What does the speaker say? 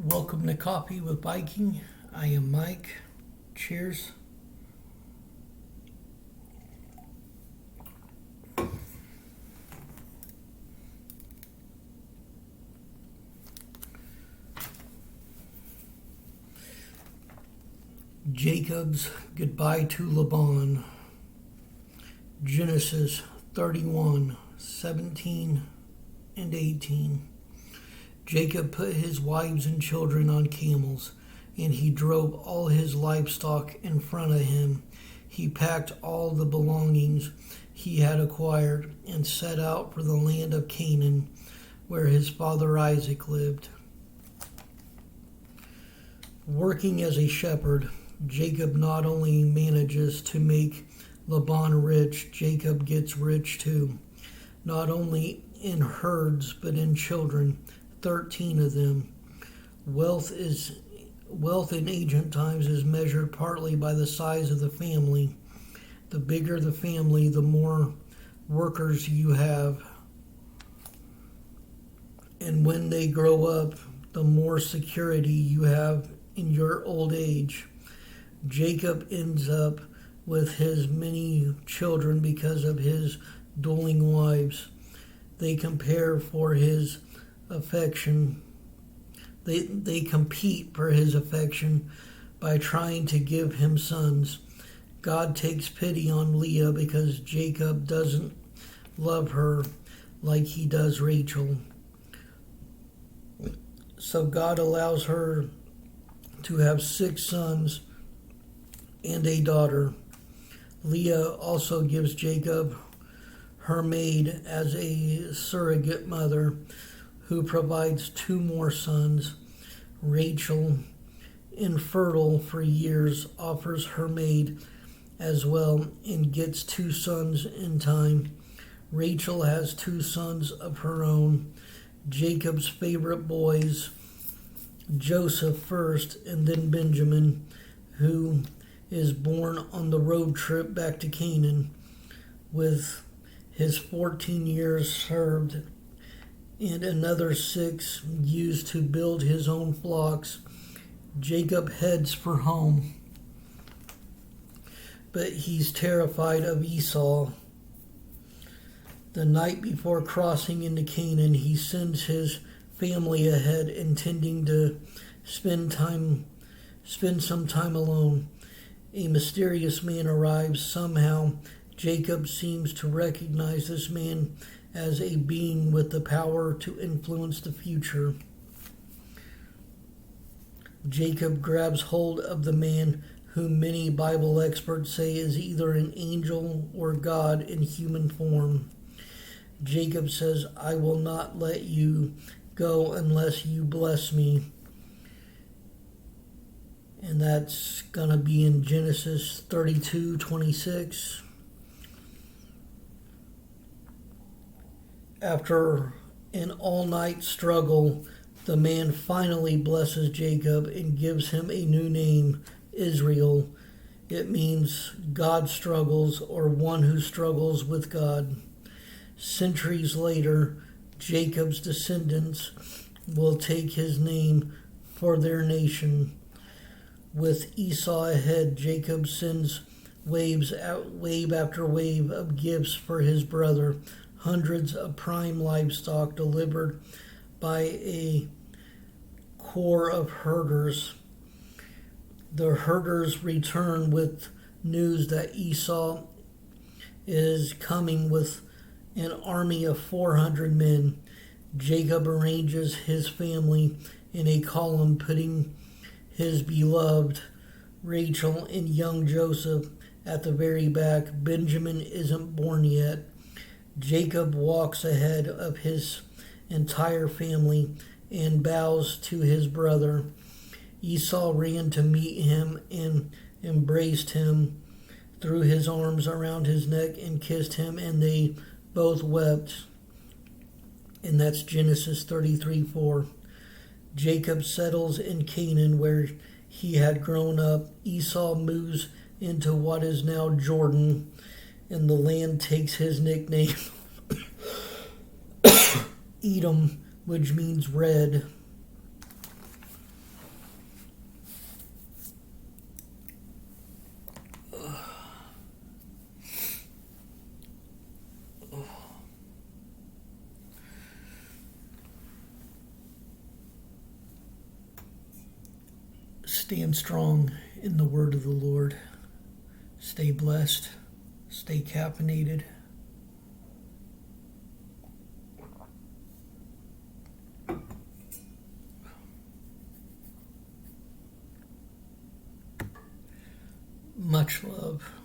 Welcome to Coffee with Biking. I am Mike. Cheers. Jacob's goodbye to Laban. Genesis 31:17 and 18. Jacob put his wives and children on camels, and he drove all his livestock in front of him. He packed all the belongings he had acquired and set out for the land of Canaan, where his father Isaac lived. Working as a shepherd, Jacob not only manages to make Laban rich, Jacob gets rich too, not only in herds but in children, 13 of them. Wealth in ancient times is measured partly by the size of the family. The bigger the family, the more workers you have. And when they grow up, the more security you have in your old age. Jacob ends up with his many children because of his dueling wives. They compare for his affection. They compete for his affection by trying to give him sons. God takes pity on Leah because Jacob doesn't love her like he does Rachel. So God allows her to have 6 sons and a daughter. Leah also gives Jacob her maid as a surrogate mother, who provides 2 more sons. Rachel, infertile for years, offers her maid as well and gets 2 sons in time. Rachel has 2 sons of her own. Jacob's favorite boys, Joseph first and then Benjamin, who is born on the road trip back to Canaan. With his 14 years served and another 6 used to build his own flocks, Jacob heads for home. But he's terrified of Esau. The night before crossing into Canaan, he sends his family ahead, intending to spend some time alone. A mysterious man arrives. Somehow, Jacob seems to recognize this man as a being with the power to influence the future. Jacob grabs hold of the man, whom many Bible experts say is either an angel or God in human form. Jacob says, "I will not let you go unless you bless me." And that's going to be in Genesis 32:26. After an all-night struggle, the man finally blesses Jacob and gives him a new name, Israel. It means God struggles, or one who struggles with God. Centuries later, Jacob's descendants will take his name for their nation. With Esau ahead, Jacob sends wave after wave of gifts for his brother. Hundreds of prime livestock delivered by a corps of herders. The herders return with news that Esau is coming with an army of 400 men. Jacob arranges his family in a column, putting his beloved Rachel and young Joseph at the very back. Benjamin isn't born yet. Jacob walks ahead of his entire family and bows to his brother. Esau ran to meet him and embraced him, threw his arms around his neck and kissed him, and they both wept. And that's Genesis 33:4. Jacob settles in Canaan, where he had grown up. Esau moves into what is now Jordan, and the land takes his nickname, Edom, which means red. stand strong in the word of the Lord. Stay blessed. Stay caffeinated. Much love.